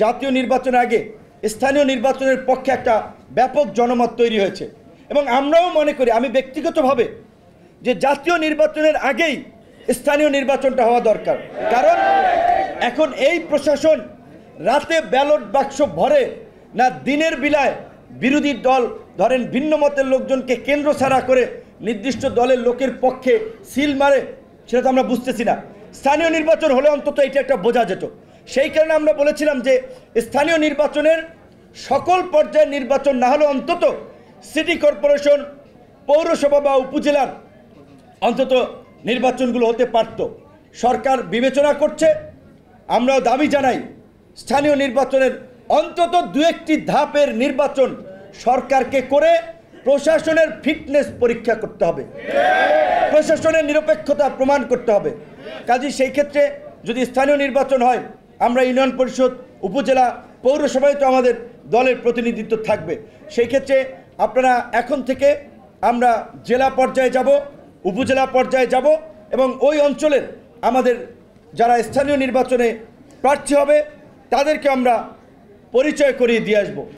জাতীয় নির্বাচনের আগে স্থানীয় নির্বাচনের পক্ষে একটা ব্যাপক জনমত তৈরি হয়েছে এবং আমরাও মনে করি, আমি ব্যক্তিগতভাবে, যে জাতীয় নির্বাচনের আগেই স্থানীয় নির্বাচনটা হওয়া দরকার। কারণ এখন এই প্রশাসন রাতে ব্যালট বাক্স ভরে না দিনের বেলায় বিরোধী দল ধরেন ভিন্ন মতের লোকজনকে কেন্দ্র ছাড়া করে নির্দিষ্ট দলের লোকের পক্ষে সিল মারে, সেটা তো আমরা বুঝতেছি না। স্থানীয় নির্বাচন হলে অন্তত এটা একটা বোঝা যেত। সেই কারণে আমরা বলেছিলাম যে স্থানীয় নির্বাচনের সকল পর্যায়ের নির্বাচন না হলে অন্তত সিটি কর্পোরেশন, পৌরসভা বা উপজেলার অন্তত নির্বাচনগুলো হতে পারত। সরকার বিবেচনা করছে, আমরাও দাবি জানাই স্থানীয় নির্বাচনের অন্তত দু একটি ধাপের নির্বাচন সরকারকে করে প্রশাসনের ফিটনেস পরীক্ষা করতে হবে, প্রশাসনের নিরপেক্ষতা প্রমাণ করতে হবে। কাজেই সেই ক্ষেত্রে যদি স্থানীয় নির্বাচন হয়, আমরা ইউনিয়ন পরিষদ, উপজেলা, পৌরসভায় তো আমাদের দলের প্রতিনিধিত্ব থাকবে। সেই ক্ষেত্রে আপনারা এখন থেকে আমরা জেলা পর্যায়ে যাব, উপজেলা পর্যায়ে যাব এবং ওই অঞ্চলের আমাদের যারা স্থানীয় নির্বাচনে প্রার্থী হবে তাদেরকে আমরা পরিচয় করিয়ে দিয়ে আসবো।